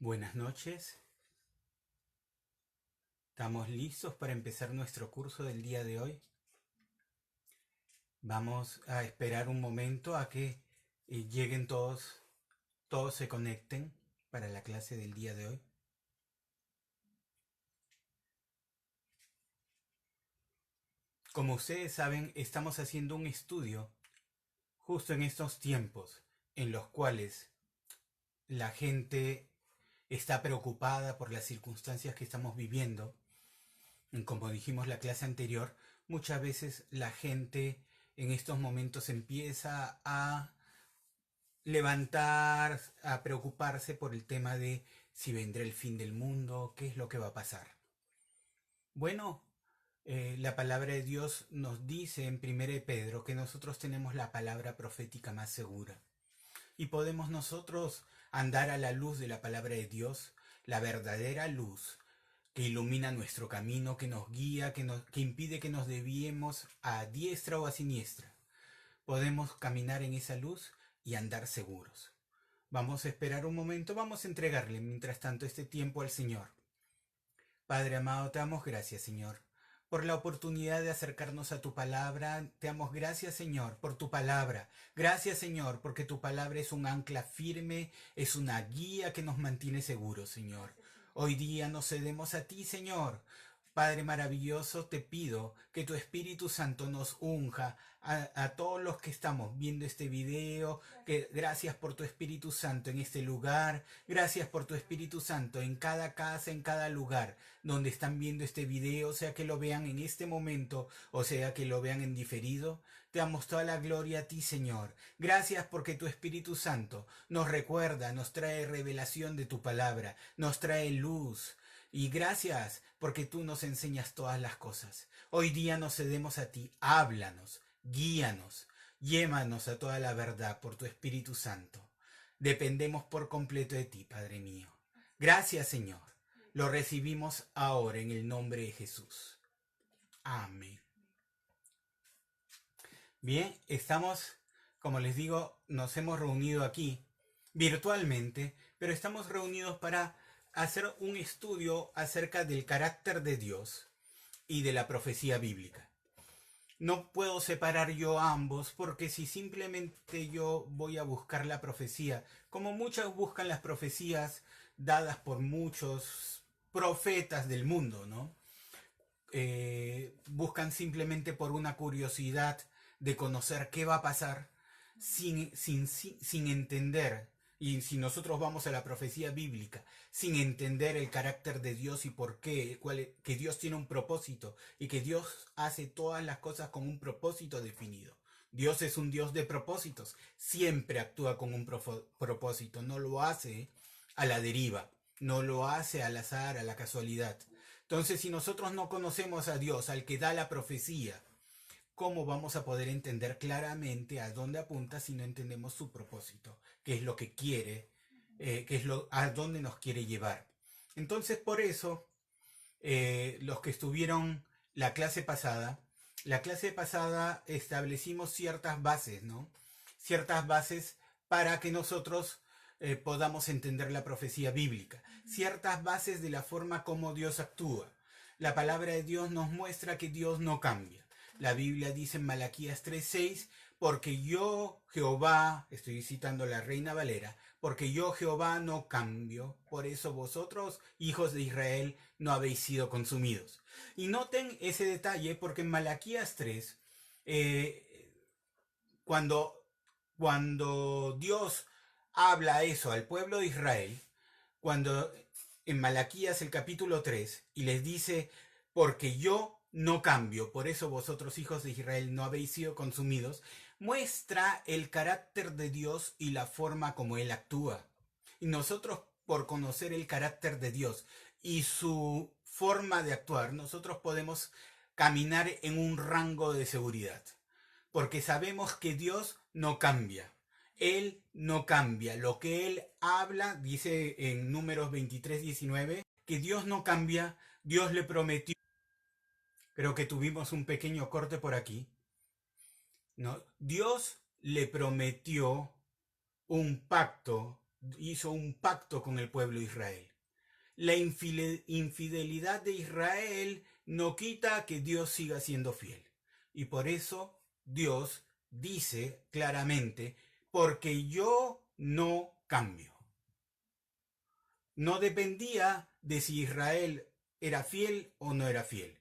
Buenas noches, estamos listos para empezar nuestro curso del día de hoy. Vamos a esperar un momento a que lleguen todos se conecten para la clase del día de hoy. Como ustedes saben, estamos haciendo un estudio justo en estos tiempos en los cuales la gente está preocupada por las circunstancias que estamos viviendo. Como dijimos la clase anterior, muchas veces la gente en estos momentos empieza a levantar, a preocuparse por el tema de si vendrá el fin del mundo, qué es lo que va a pasar. Bueno, la palabra de Dios nos dice en 1 Pedro que nosotros tenemos la palabra profética más segura y podemos nosotros andar a la luz de la palabra de Dios, la verdadera luz que ilumina nuestro camino, que nos guía, que impide que nos desviemos a diestra o a siniestra. Podemos caminar en esa luz y andar seguros. Vamos a esperar un momento, vamos a entregarle mientras tanto este tiempo al Señor. Padre amado, te damos gracias, Señor, por la oportunidad de acercarnos a tu palabra. Te damos gracias, Señor, por tu palabra. Gracias, Señor, porque tu palabra es un ancla firme, es una guía que nos mantiene seguros, Señor. Hoy día nos cedemos a ti, Señor. Padre maravilloso, te pido que tu Espíritu Santo nos unja a todos los que estamos viendo este video, que gracias por tu Espíritu Santo en este lugar, gracias por tu Espíritu Santo en cada casa, en cada lugar donde están viendo este video, sea que lo vean en este momento o sea que lo vean en diferido. Te damos toda la gloria a ti, Señor. Gracias porque tu Espíritu Santo nos recuerda, nos trae revelación de tu palabra, nos trae luz. Y gracias porque tú nos enseñas todas las cosas. Hoy día nos cedemos a ti. Háblanos, guíanos, llévanos a toda la verdad por tu Espíritu Santo. Dependemos por completo de ti, Padre mío. Gracias, Señor. Lo recibimos ahora en el nombre de Jesús. Amén. Bien, estamos, como les digo, nos hemos reunido aquí virtualmente, pero estamos reunidos para hacer un estudio acerca del carácter de Dios y de la profecía bíblica. No puedo separar yo ambos porque si simplemente yo voy a buscar la profecía, como muchos buscan las profecías dadas por muchos profetas del mundo, ¿no? Buscan simplemente por una curiosidad de conocer qué va a pasar sin entender, y si nosotros vamos a la profecía bíblica, sin entender el carácter de Dios y por qué, que Dios tiene un propósito y que Dios hace todas las cosas con un propósito definido. Dios es un Dios de propósitos, siempre actúa con un propósito, no lo hace a la deriva, no lo hace al azar, a la casualidad. Entonces, si nosotros no conocemos a Dios, al que da la profecía, ¿cómo vamos a poder entender claramente a dónde apunta si no entendemos su propósito? ¿Qué es lo que quiere? ¿Qué es a dónde nos quiere llevar? Entonces, por eso, los que estuvieron la clase pasada establecimos ciertas bases, ¿no? Ciertas bases para que nosotros podamos entender la profecía bíblica, ciertas bases de la forma como Dios actúa. La palabra de Dios nos muestra que Dios no cambia. La Biblia dice en Malaquías 3:6, porque yo, Jehová, estoy citando la Reina Valera, porque yo, Jehová, no cambio, por eso vosotros, hijos de Israel, no habéis sido consumidos. Y noten ese detalle, porque en Malaquías 3, eh, cuando, cuando Dios habla eso al pueblo de Israel, cuando en Malaquías el capítulo 3, y les dice, porque yo no cambio, por eso vosotros hijos de Israel no habéis sido consumidos, muestra el carácter de Dios y la forma como Él actúa. Y nosotros, por conocer el carácter de Dios y su forma de actuar, nosotros podemos caminar en un rango de seguridad. Porque sabemos que Dios no cambia. Él no cambia. Lo que Él habla, dice en Números 23:19, que Dios no cambia. Dios le prometió. Creo que tuvimos un pequeño corte por aquí, ¿no? Dios le prometió un pacto hizo un pacto con el pueblo de Israel. La infidelidad de Israel no quita que Dios siga siendo fiel. Y por eso Dios dice claramente, porque yo no cambio. No dependía de si Israel era fiel o no era fiel,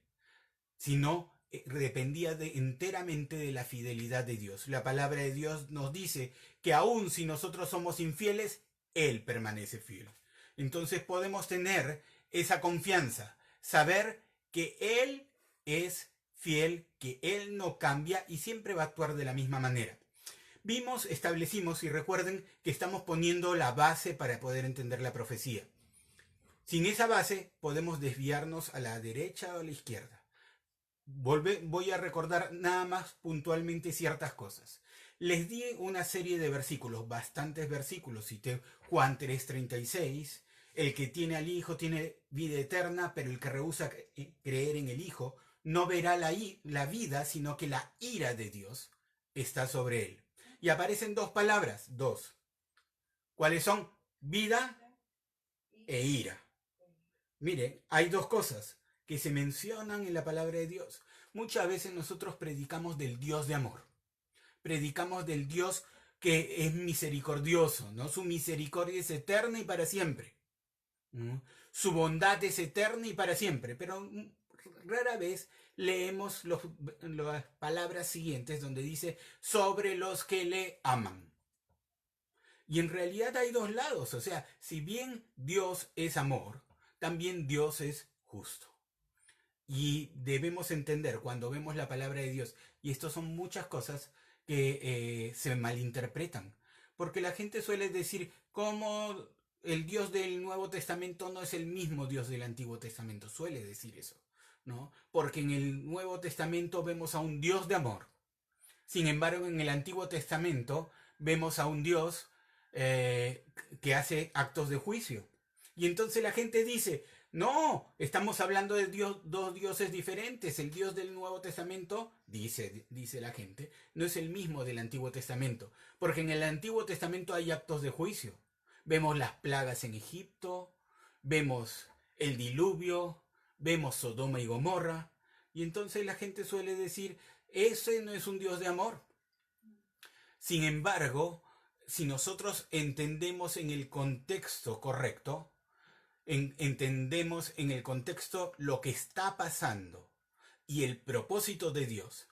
sino dependía enteramente de la fidelidad de Dios. La palabra de Dios nos dice que aun si nosotros somos infieles, Él permanece fiel. Entonces podemos tener esa confianza, saber que Él es fiel, que Él no cambia y siempre va a actuar de la misma manera. Establecimos, y recuerden que estamos poniendo la base para poder entender la profecía. Sin esa base podemos desviarnos a la derecha o a la izquierda. Voy a recordar nada más puntualmente ciertas cosas. Les di una serie de versículos, bastantes versículos. Cité Juan 3:36. El que tiene al Hijo tiene vida eterna, pero el que rehúsa creer en el Hijo no verá la vida, sino que la ira de Dios está sobre él. Y aparecen dos palabras, dos. ¿Cuáles son? Vida e ira. Mire, hay dos cosas que se mencionan en la palabra de Dios. Muchas veces nosotros predicamos del Dios de amor. Predicamos del Dios que es misericordioso, ¿no? Su misericordia es eterna y para siempre. ¿No? Su bondad es eterna y para siempre. Pero rara vez leemos las palabras siguientes donde dice sobre los que le aman. Y en realidad hay dos lados. O sea, si bien Dios es amor, también Dios es justo. Y debemos entender cuando vemos la palabra de Dios, y esto son muchas cosas que se malinterpretan, porque la gente suele decir cómo el Dios del Nuevo Testamento no es el mismo Dios del Antiguo Testamento, suele decir eso, ¿no? Porque en el Nuevo Testamento vemos a un Dios de amor, sin embargo en el Antiguo Testamento vemos a un Dios que hace actos de juicio. Y entonces la gente dice, no, estamos hablando de dos dioses diferentes. El Dios del Nuevo Testamento, dice la gente, no es el mismo del Antiguo Testamento. Porque en el Antiguo Testamento hay actos de juicio. Vemos las plagas en Egipto, vemos el diluvio, vemos Sodoma y Gomorra. Y entonces la gente suele decir, ese no es un Dios de amor. Sin embargo, si nosotros entendemos en el contexto correcto, entendemos en el contexto lo que está pasando y el propósito de Dios,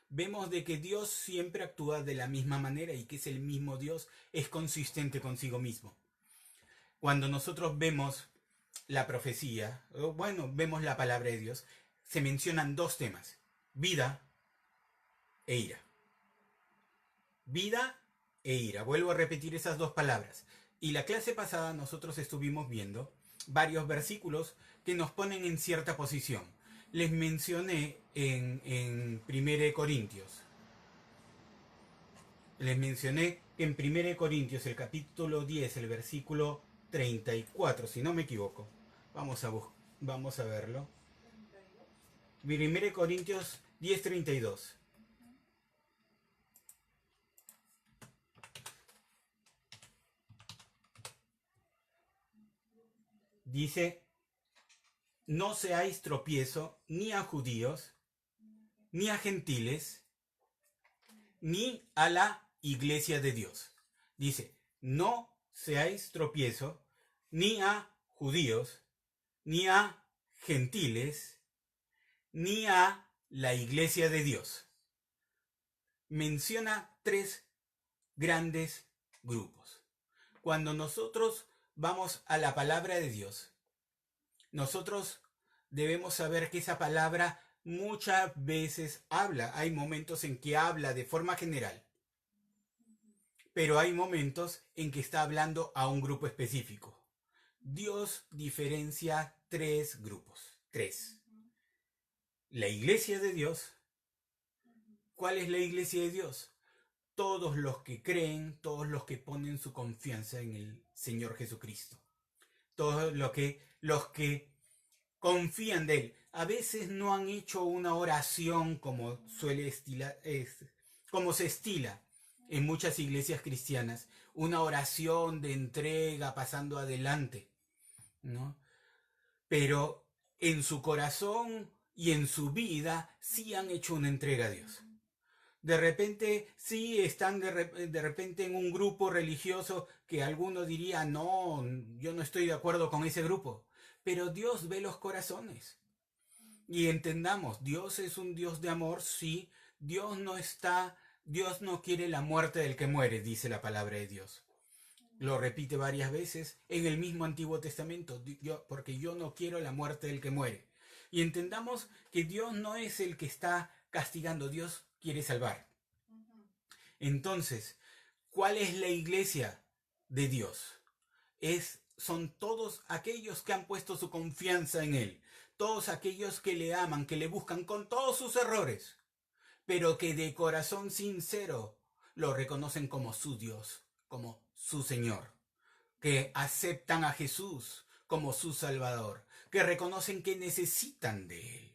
vemos de que Dios siempre actúa de la misma manera y que es el mismo Dios, es consistente consigo mismo. Cuando nosotros vemos la profecía, vemos la palabra de Dios, se mencionan dos temas, vida e ira. Vida e ira. Vuelvo a repetir esas dos palabras. Y la clase pasada nosotros estuvimos viendo varios versículos que nos ponen en cierta posición. Les mencioné en 1 Corintios. Les mencioné que en 1 Corintios, el capítulo 10, el versículo 34, si no me equivoco. Vamos a verlo. 1 Corintios 10, 32. Dice, no seáis tropiezo ni a judíos, ni a gentiles, ni a la iglesia de Dios. Dice, no seáis tropiezo ni a judíos, ni a gentiles, ni a la iglesia de Dios. Menciona tres grandes grupos. Cuando nosotros vamos a la palabra de Dios, nosotros debemos saber que esa palabra muchas veces habla. Hay momentos en que habla de forma general, pero hay momentos en que está hablando a un grupo específico. Dios diferencia tres grupos. Tres. La iglesia de Dios. ¿Cuál es la iglesia de Dios? Todos los que creen, todos los que ponen su confianza en el Señor Jesucristo. Todos los que confían de Él. A veces no han hecho una oración como se estila en muchas iglesias cristianas, una oración de entrega pasando adelante, ¿no? Pero en su corazón y en su vida sí han hecho una entrega a Dios. De repente sí están de repente en un grupo religioso que alguno diría, no, yo no estoy de acuerdo con ese grupo. Pero Dios ve los corazones. Y entendamos, Dios es un Dios de amor, sí. Dios no quiere la muerte del que muere, dice la palabra de Dios. Lo repite varias veces en el mismo Antiguo Testamento, porque yo no quiero la muerte del que muere. Y entendamos que Dios no es el que está castigando, Dios quiere salvar. Entonces, ¿cuál es la iglesia de Dios? Son todos aquellos que han puesto su confianza en Él, todos aquellos que le aman, que le buscan con todos sus errores, pero que de corazón sincero lo reconocen como su Dios, como su Señor, que aceptan a Jesús como su Salvador, que reconocen que necesitan de Él.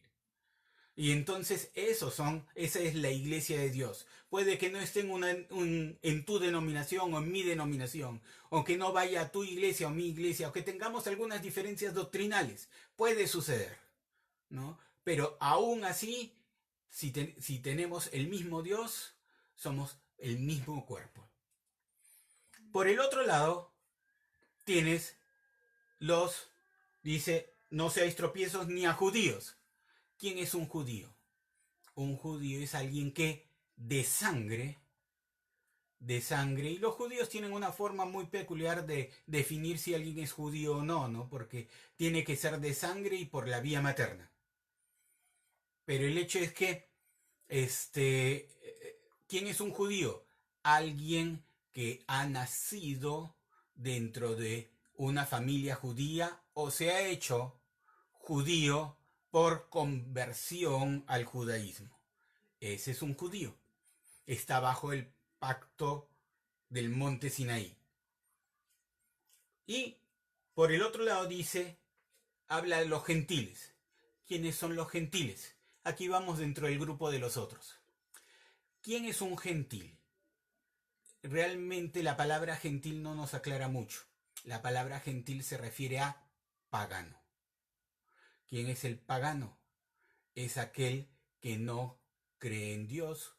Y entonces esa es la iglesia de Dios. Puede que no esté en tu denominación o en mi denominación, o que no vaya a tu iglesia o mi iglesia, o que tengamos algunas diferencias doctrinales. Puede suceder, ¿no? Pero aún así, si tenemos el mismo Dios, somos el mismo cuerpo. Por el otro lado, tienes dice, no seáis tropiezos ni a judíos. ¿Quién es un judío? Un judío es alguien que de sangre, y los judíos tienen una forma muy peculiar de definir si alguien es judío o no, ¿no? Porque tiene que ser de sangre y por la vía materna. Pero el hecho es que, ¿quién es un judío? Alguien que ha nacido dentro de una familia judía o se ha hecho judío por conversión al judaísmo. Ese es un judío. Está bajo el pacto del monte Sinaí. Y por el otro lado habla de los gentiles. ¿Quiénes son los gentiles? Aquí vamos dentro del grupo de los otros. ¿Quién es un gentil? Realmente la palabra gentil no nos aclara mucho. La palabra gentil se refiere a pagano. ¿Quién es el pagano? Es aquel que no cree en Dios,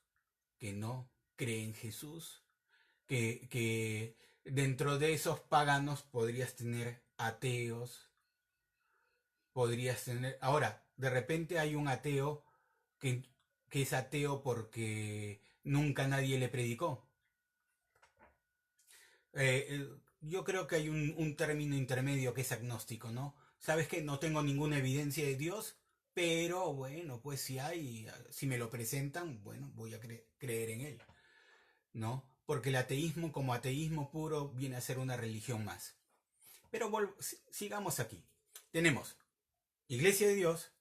que no cree en Jesús, que dentro de esos paganos podrías tener ateos, Ahora, de repente hay un ateo que es ateo porque nunca nadie le predicó. Yo creo que hay un término intermedio que es agnóstico, ¿no? ¿Sabes qué? No tengo ninguna evidencia de Dios, pero bueno, pues si me lo presentan, bueno, voy a creer en él, ¿no? Porque el ateísmo como ateísmo puro viene a ser una religión más. Pero sigamos aquí. Tenemos Iglesia de Dios,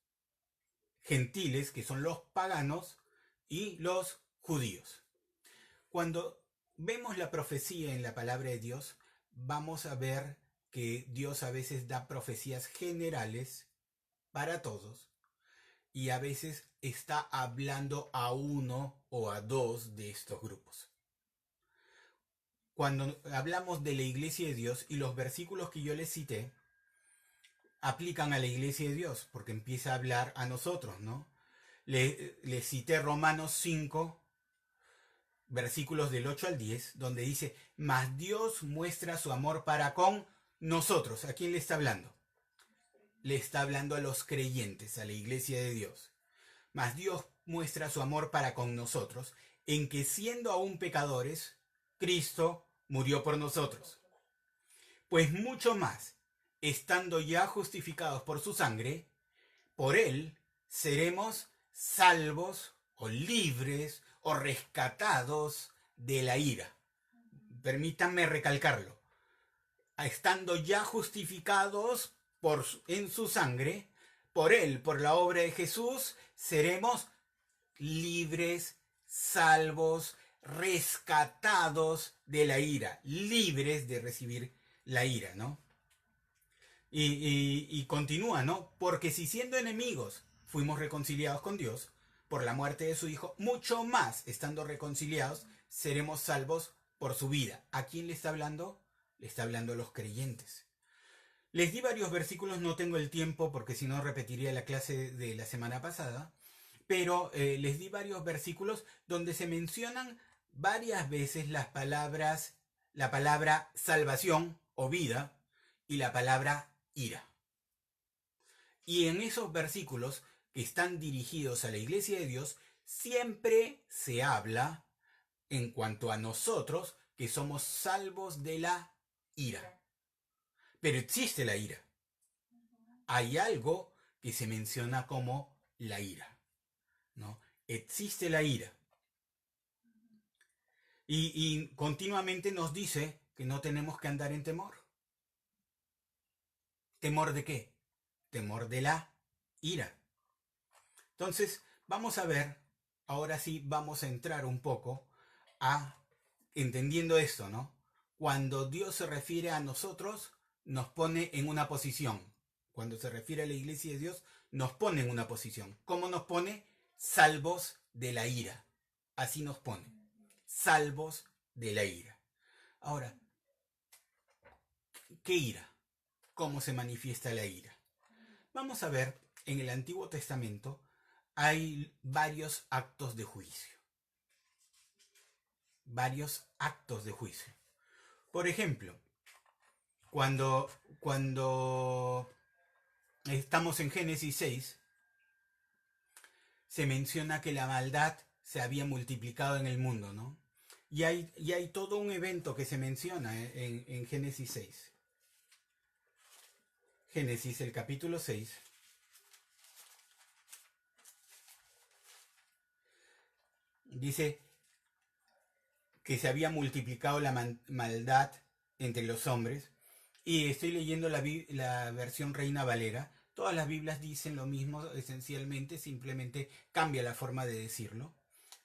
gentiles, que son los paganos, y los judíos. Cuando vemos la profecía en la palabra de Dios, vamos a ver que Dios a veces da profecías generales para todos y a veces está hablando a uno o a dos de estos grupos. Cuando hablamos de la iglesia de Dios y los versículos que yo les cité aplican a la iglesia de Dios porque empieza a hablar a nosotros, ¿no? Le cité Romanos 5, versículos del 8 al 10, donde dice, mas Dios muestra su amor para con nosotros. ¿A quién le está hablando? Le está hablando a los creyentes, a la iglesia de Dios. Mas Dios muestra su amor para con nosotros, en que siendo aún pecadores, Cristo murió por nosotros. Pues mucho más, estando ya justificados por su sangre, por él seremos salvos o libres o rescatados de la ira. Permítanme recalcarlo. Estando ya justificados en su sangre, por él, por la obra de Jesús, seremos libres, salvos, rescatados de la ira, libres de recibir la ira, ¿no? Y continúa, ¿no? Porque si siendo enemigos fuimos reconciliados con Dios por la muerte de su Hijo, mucho más estando reconciliados seremos salvos por su vida. ¿A quién le está hablando? Le está hablando a los creyentes. Les di varios versículos, no tengo el tiempo porque si no repetiría la clase de la semana pasada, pero les di varios versículos donde se mencionan varias veces la palabra salvación o vida y la palabra ira. Y en esos versículos que están dirigidos a la iglesia de Dios, siempre se habla en cuanto a nosotros que somos salvos de la ira. Pero existe la ira. Hay algo que se menciona como la ira, ¿no? Existe la ira. Y continuamente nos dice que no tenemos que andar en temor. ¿Temor de qué? Temor de la ira. Entonces, vamos a ver, ahora sí vamos a entrar un poco a entendiendo esto, ¿no? Cuando Dios se refiere a nosotros, nos pone en una posición. Cuando se refiere a la iglesia de Dios, nos pone en una posición. ¿Cómo nos pone? Salvos de la ira. Así nos pone. Salvos de la ira. Ahora, ¿qué ira? ¿Cómo se manifiesta la ira? Vamos a ver, en el Antiguo Testamento hay varios actos de juicio. Varios actos de juicio. Por ejemplo, cuando estamos en Génesis 6, se menciona que la maldad se había multiplicado en el mundo, ¿no? Y hay todo un evento que se menciona en Génesis 6. Génesis, el capítulo 6. Dice que se había multiplicado la maldad entre los hombres. Y estoy leyendo la versión Reina Valera. Todas las Biblias dicen lo mismo esencialmente, simplemente cambia la forma de decirlo.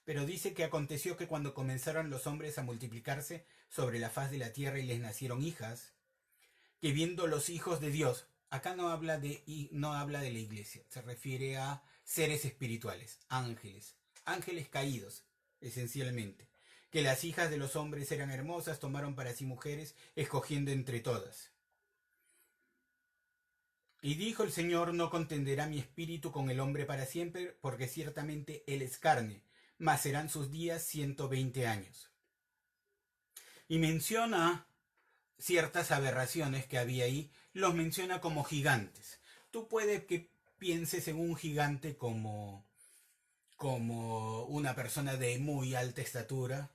Pero dice que aconteció que cuando comenzaron los hombres a multiplicarse sobre la faz de la tierra y les nacieron hijas, que viendo los hijos de Dios, acá no habla de la iglesia, se refiere a seres espirituales, ángeles caídos, esencialmente, que las hijas de los hombres eran hermosas, tomaron para sí mujeres, escogiendo entre todas. Y dijo el Señor: no contenderá mi espíritu con el hombre para siempre, porque ciertamente él es carne, mas serán sus días 120 años. Y menciona ciertas aberraciones que había ahí, los menciona como gigantes. Tú puedes que pienses en un gigante como una persona de muy alta estatura,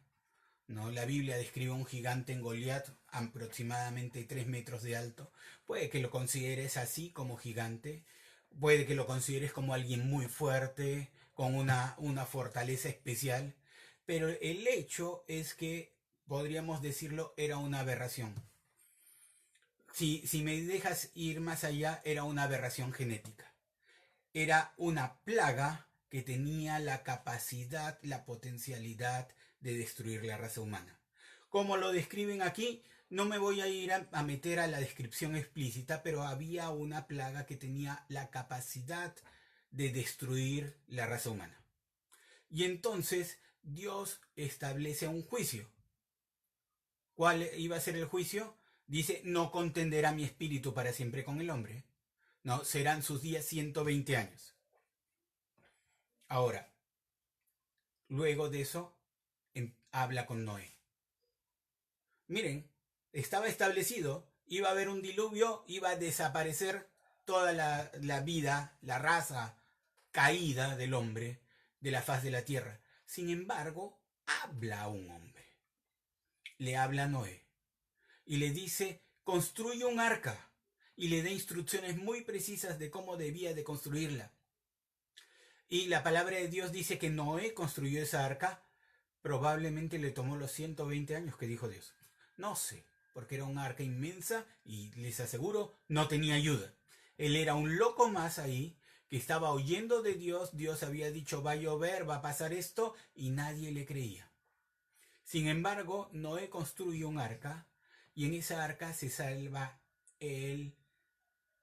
¿no? La Biblia describe un gigante en Goliat, aproximadamente 3 metros de alto. Puede que lo consideres así como gigante, puede que lo consideres como alguien muy fuerte, con una fortaleza especial, pero el hecho es que, podríamos decirlo, era una aberración. Si me dejas ir más allá, era una aberración genética. Era una plaga que tenía la capacidad, la potencialidad de destruir la raza humana. Como lo describen aquí, no me voy a ir a meter a la descripción explícita, pero había una plaga que tenía la capacidad de destruir la raza humana. Y entonces Dios establece un juicio. ¿Cuál iba a ser el juicio? Dice: no contenderá mi espíritu para siempre con el hombre. No, serán sus días 120 años. Ahora, luego de eso, habla con Noé. Miren, estaba establecido, iba a haber un diluvio, iba a desaparecer toda la vida, la raza caída del hombre de la faz de la tierra. Sin embargo, habla a un hombre. Le habla a Noé y le dice: construye un arca, y le da instrucciones muy precisas de cómo debía de construirla. Y la palabra de Dios dice que Noé construyó esa arca. Probablemente le tomó los 120 años que dijo Dios. No sé, porque era una arca inmensa y les aseguro, no tenía ayuda. Él era un loco más ahí, que estaba oyendo de Dios. Dios había dicho: va a llover, va a pasar esto, y nadie le creía. Sin embargo, Noé construyó un arca, y en esa arca se salva él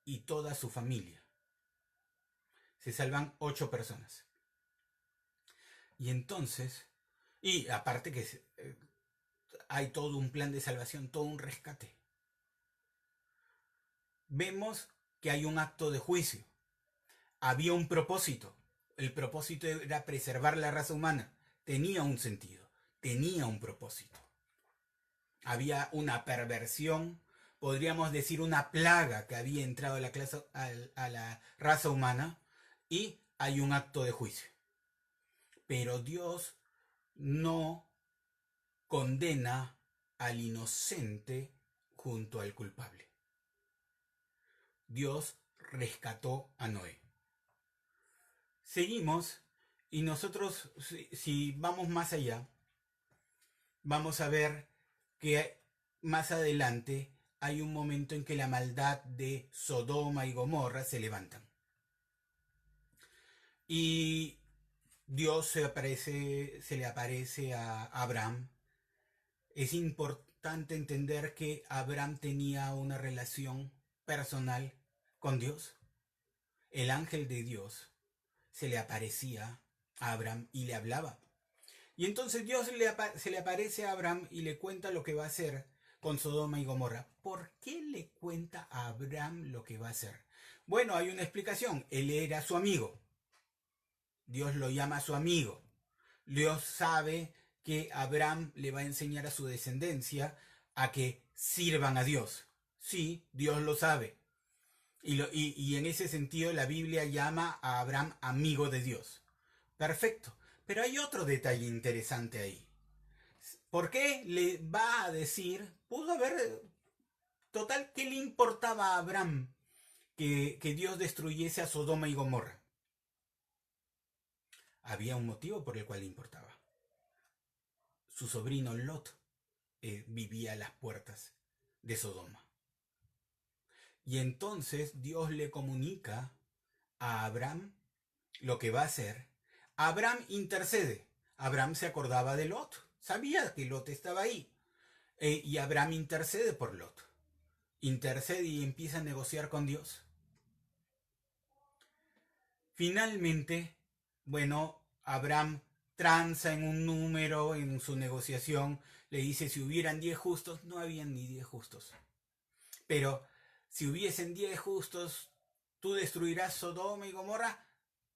y toda su familia. Se salvan 8 personas. Y entonces, Y aparte que hay todo un plan de salvación, todo un rescate. Vemos que hay un acto de juicio. Había un propósito. El propósito era preservar la raza humana. Tenía un sentido, tenía un propósito. Había una perversión, podríamos decir una plaga que había entrado a la raza humana, y hay un acto de juicio. Pero Dios no condena al inocente junto al culpable. Dios rescató a Noé. Seguimos y nosotros, si vamos más allá, vamos a ver que más adelante hay un momento en que la maldad de Sodoma y Gomorra se levantan. Y Dios se le aparece a Abraham. Es importante entender que Abraham tenía una relación personal con Dios. El ángel de Dios se le aparecía a Abraham y le hablaba. Y entonces Dios se le aparece a Abraham y le cuenta lo que va a hacer con Sodoma y Gomorra. ¿Por qué le cuenta a Abraham lo que va a hacer? Bueno, hay una explicación. Él era su amigo. Dios lo llama su amigo. Dios sabe que Abraham le va a enseñar a su descendencia a que sirvan a Dios. Sí, Dios lo sabe. Y en ese sentido la Biblia llama a Abraham amigo de Dios. Perfecto. Pero hay otro detalle interesante ahí. ¿Por qué le va a decir? Pudo haber... Total, ¿qué le importaba a Abraham que Dios destruyese a Sodoma y Gomorra? Había un motivo por el cual le importaba. Su sobrino Lot vivía a las puertas de Sodoma. Y entonces Dios le comunica a Abraham lo que va a hacer. Abraham intercede. Abraham se acordaba de Lot. Sabía que Lot estaba ahí. Y Abraham intercede por Lot. Intercede y empieza a negociar con Dios. Finalmente, bueno, Abraham tranza en un número en su negociación. Le dice, si hubieran 10 justos, no habían ni 10 justos. Pero si hubiesen 10 justos, ¿tú destruirás Sodoma y Gomorra?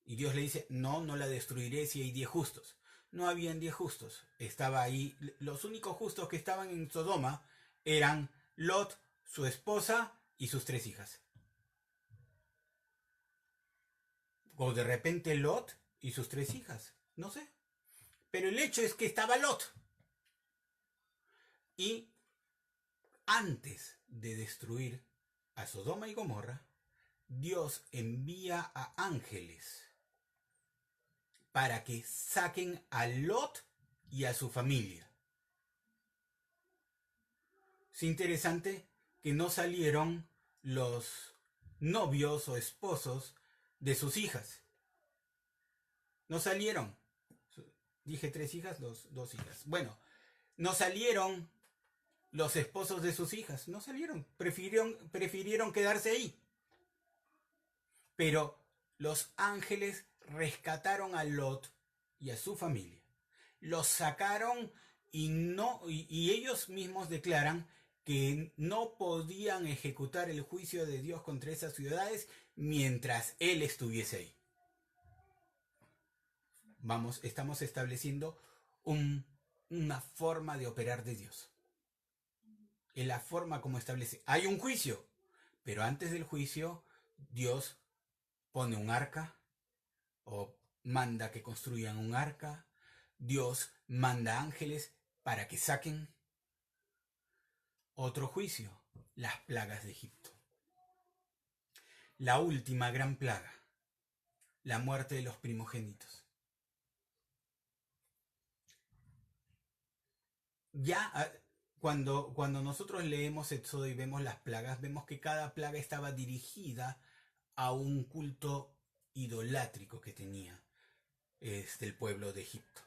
Y Dios le dice, no, no la destruiré si hay 10 justos. No habían 10 justos. Estaba ahí, los únicos justos que estaban en Sodoma eran Lot, su esposa y sus 3 hijas. O de repente Lot y sus 3 hijas, no sé. Pero el hecho es que estaba Lot. Y antes de destruir a Sodoma y Gomorra, Dios envía a ángeles para que saquen a Lot y a su familia. Es interesante que no salieron los novios o esposos de sus hijas. No salieron. Dije 3 hijas, 2 hijas. Bueno, no salieron los esposos de sus hijas. No salieron. Prefirieron quedarse ahí. Pero los ángeles rescataron a Lot y a su familia. Los sacaron y ellos mismos declaran que no podían ejecutar el juicio de Dios contra esas ciudades mientras él estuviese ahí. Estamos estableciendo una forma de operar de Dios. Es la forma como establece. Hay un juicio, pero antes del juicio, Dios pone un arca o manda que construyan un arca. Dios manda ángeles para que saquen. Otro juicio, las plagas de Egipto. La última gran plaga, la muerte de los primogénitos. Ya cuando nosotros leemos Éxodo y vemos las plagas, vemos que cada plaga estaba dirigida a un culto idolátrico que tenía el pueblo de Egipto.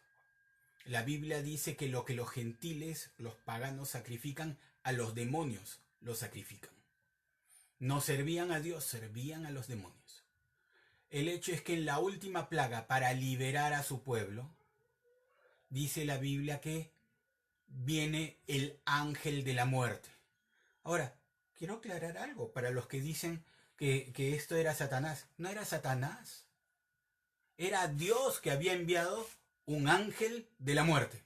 La Biblia dice que lo que los gentiles, los paganos, sacrifican, a los demonios los sacrifican. No servían a Dios, servían a los demonios. El hecho es que en la última plaga, para liberar a su pueblo, dice la Biblia que viene el ángel de la muerte. Ahora, quiero aclarar algo para los que dicen que esto era Satanás. No era Satanás. Era Dios que había enviado un ángel de la muerte.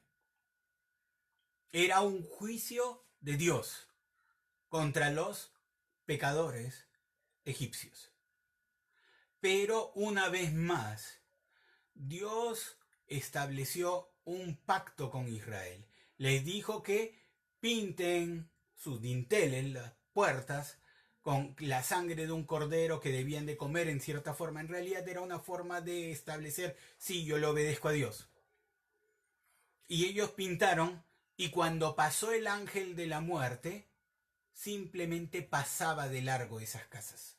Era un juicio de Dios contra los pecadores egipcios. Pero una vez más, Dios estableció un pacto con Israel. Les dijo que pinten sus dinteles, las puertas, con la sangre de un cordero que debían de comer en cierta forma. En realidad era una forma de establecer, sí, yo le obedezco a Dios. Y ellos pintaron, y cuando pasó el ángel de la muerte, simplemente pasaba de largo esas casas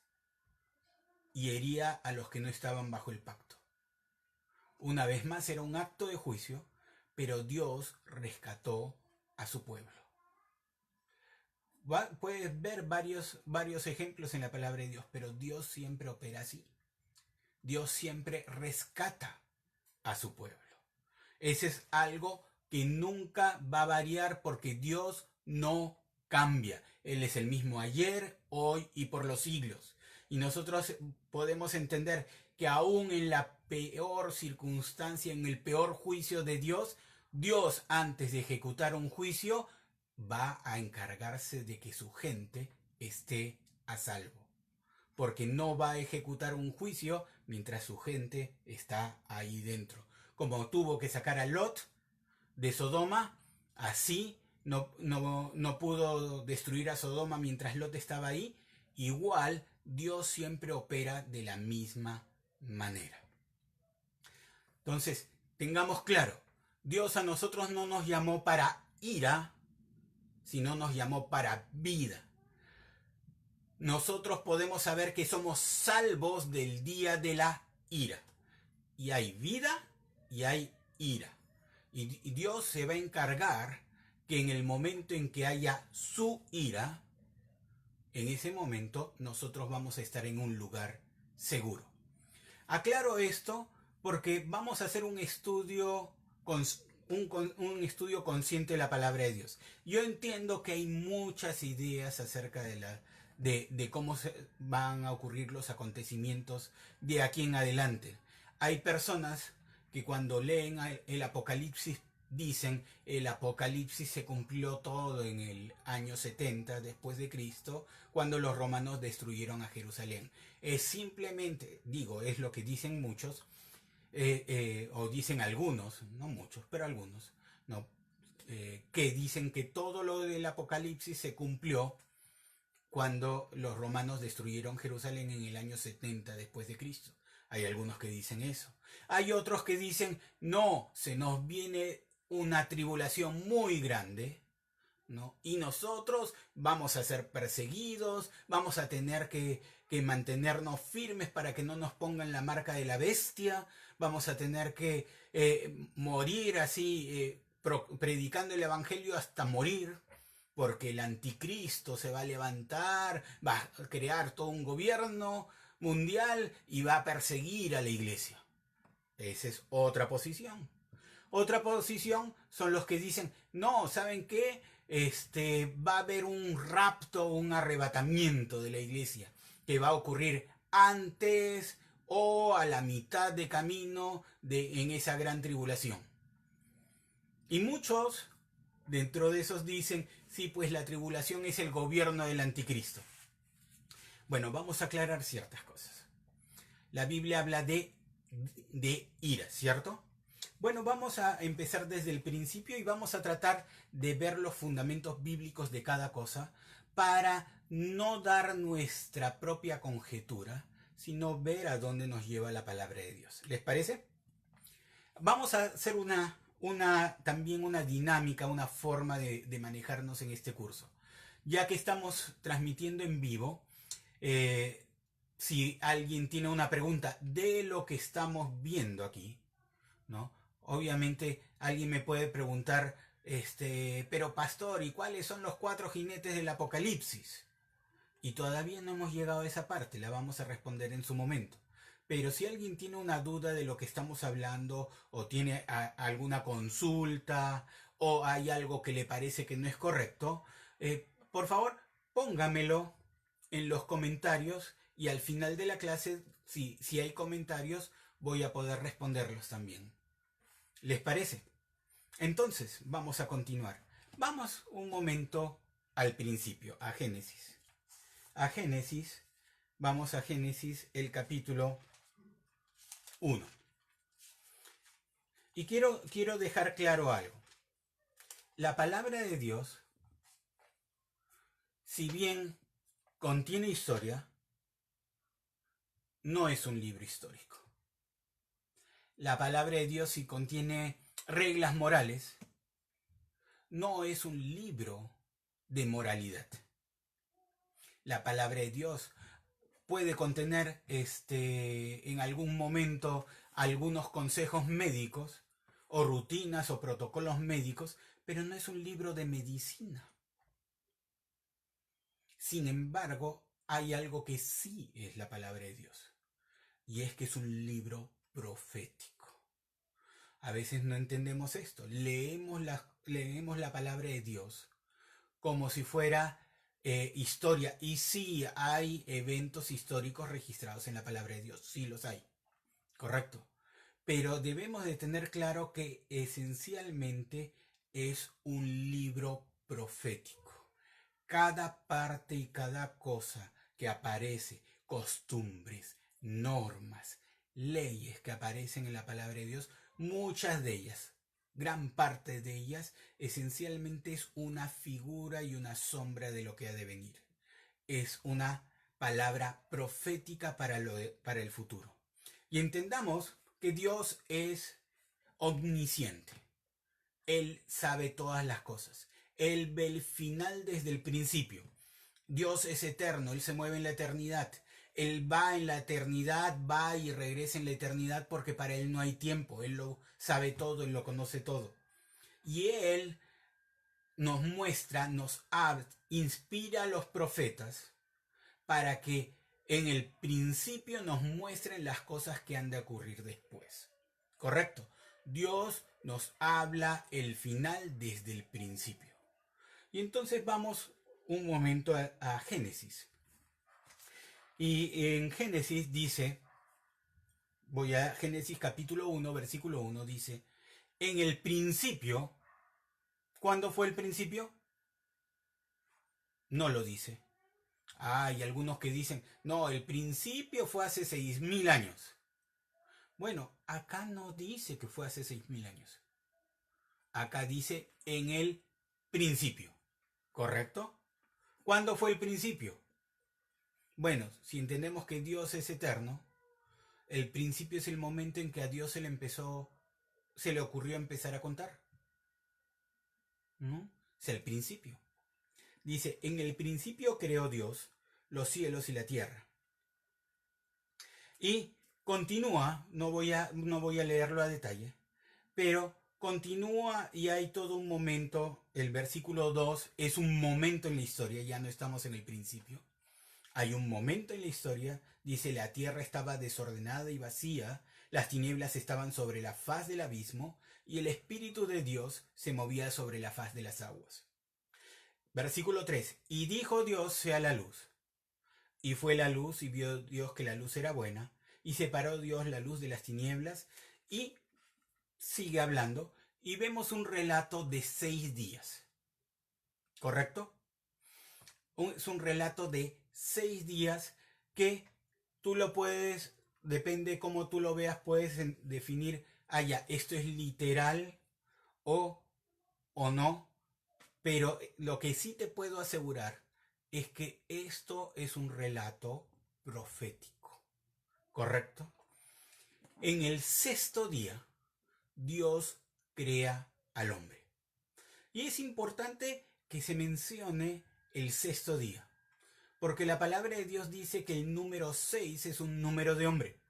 y hería a los que no estaban bajo el pacto. Una vez más era un acto de juicio, pero Dios rescató a su pueblo. Puedes ver varios ejemplos en la palabra de Dios, pero Dios siempre opera así. Dios siempre rescata a su pueblo. Ese es algo que nunca va a variar porque Dios no cambia. Él es el mismo ayer, hoy y por los siglos. Y nosotros podemos entender que aún en la peor circunstancia, en el peor juicio de Dios, Dios antes de ejecutar un juicio va a encargarse de que su gente esté a salvo. Porque no va a ejecutar un juicio mientras su gente está ahí dentro. Como tuvo que sacar a Lot de Sodoma, así no pudo destruir a Sodoma mientras Lot estaba ahí. Igual Dios siempre opera de la misma manera. Entonces, tengamos claro, Dios a nosotros no nos llamó para ira, sino nos llamó para vida. Nosotros podemos saber que somos salvos del día de la ira. Y hay vida y hay ira. Y Dios se va a encargar que en el momento en que haya su ira, en ese momento nosotros vamos a estar en un lugar seguro. Aclaro esto porque vamos a hacer un estudio consciente de la palabra de Dios. Yo entiendo que hay muchas ideas acerca de cómo van a ocurrir los acontecimientos de aquí en adelante. Hay personas que cuando leen el Apocalipsis dicen el Apocalipsis se cumplió todo en el año 70 después de Cristo, cuando los romanos destruyeron a Jerusalén. Es simplemente, es lo que dicen muchos, o dicen algunos, no muchos, pero algunos, ¿no? Que dicen que todo lo del Apocalipsis se cumplió cuando los romanos destruyeron Jerusalén en el año 70 después de Cristo. Hay algunos que dicen eso. Hay otros que dicen, no, se nos viene una tribulación muy grande, ¿no? Y nosotros vamos a ser perseguidos, vamos a tener que mantenernos firmes para que no nos pongan la marca de la bestia, vamos a tener que morir así, predicando el evangelio hasta morir, porque el anticristo se va a levantar, va a crear todo un gobierno mundial y va a perseguir a la iglesia. Esa es otra posición. Otra posición son los que dicen, no, ¿saben qué? Va a haber un rapto, un arrebatamiento de la iglesia, que va a ocurrir antes o a la mitad de camino en esa gran tribulación. Y muchos dentro de esos dicen, sí, pues la tribulación es el gobierno del anticristo. Bueno, vamos a aclarar ciertas cosas. La Biblia habla de ira, ¿cierto? Bueno, vamos a empezar desde el principio y vamos a tratar de ver los fundamentos bíblicos de cada cosa para no dar nuestra propia conjetura, sino ver a dónde nos lleva la palabra de Dios. ¿Les parece? Vamos a hacer también una dinámica, una forma de manejarnos en este curso. Ya que estamos transmitiendo en vivo, si alguien tiene una pregunta de lo que estamos viendo aquí, ¿no? Obviamente alguien me puede preguntar, pero pastor, ¿y cuáles son los 4 jinetes del Apocalipsis? Y todavía no hemos llegado a esa parte, la vamos a responder en su momento. Pero si alguien tiene una duda de lo que estamos hablando o tiene alguna consulta o hay algo que le parece que no es correcto, por favor, póngamelo en los comentarios y al final de la clase, si hay comentarios, voy a poder responderlos también. ¿Les parece? Entonces, vamos a continuar. Vamos un momento al principio, a Génesis. Vamos a Génesis, el capítulo 1. Y quiero dejar claro algo. La palabra de Dios, si bien contiene historia, no es un libro histórico. La palabra de Dios, si contiene reglas morales, no es un libro de moralidad. La palabra de Dios puede contener en algún momento algunos consejos médicos o rutinas o protocolos médicos, pero no es un libro de medicina. Sin embargo, hay algo que sí es la palabra de Dios, y es que es un libro profético. A veces no entendemos esto. Leemos la palabra de Dios como si fuera historia. Y sí hay eventos históricos registrados en la palabra de Dios. Sí los hay. Correcto. Pero debemos de tener claro que esencialmente es un libro profético. Cada parte y cada cosa que aparece, costumbres, normas, leyes que aparecen en la palabra de Dios, muchas de ellas, gran parte de ellas, esencialmente es una figura y una sombra de lo que ha de venir. Es una palabra profética para el futuro. Y entendamos que Dios es omnisciente. Él sabe todas las cosas. Él ve el final desde el principio. Dios es eterno, Él se mueve en la eternidad. Él va en la eternidad, va y regresa en la eternidad porque para Él no hay tiempo. Él lo sabe todo, Él lo conoce todo. Y Él nos muestra, inspira a los profetas para que en el principio nos muestren las cosas que han de ocurrir después. ¿Correcto? Dios nos habla el final desde el principio. Y entonces vamos un momento a Génesis. Y en Génesis dice, voy a Génesis capítulo 1, versículo 1, dice, en el principio, ¿cuándo fue el principio? No lo dice. Hay algunos que dicen, no, el principio fue hace 6.000 años. Bueno, acá no dice que fue hace 6.000 años. Acá dice en el principio. ¿Correcto? ¿Cuándo fue el principio? Bueno, si entendemos que Dios es eterno, el principio es el momento en que a Dios se le ocurrió empezar a contar. ¿No? Es el principio. Dice, en el principio creó Dios los cielos y la tierra. Y continúa, no voy a leerlo a detalle, pero continúa y hay todo un momento, el versículo 2 es un momento en la historia, ya no estamos en el principio. Hay un momento en la historia, dice, la tierra estaba desordenada y vacía, las tinieblas estaban sobre la faz del abismo, y el Espíritu de Dios se movía sobre la faz de las aguas. Versículo 3. Y dijo Dios, sea la luz. Y fue la luz, y vio Dios que la luz era buena, y separó Dios la luz de las tinieblas, y sigue hablando, y vemos un relato de 6 días. ¿Correcto? Es un relato de 6 días que tú lo puedes, depende cómo tú lo veas, puedes definir, ya, esto es literal o no, pero lo que sí te puedo asegurar es que esto es un relato profético, ¿correcto? En el 6.º día, Dios crea al hombre. Y es importante que se mencione el 6.º día, porque la palabra de Dios dice que el número 6 es un número de hombre.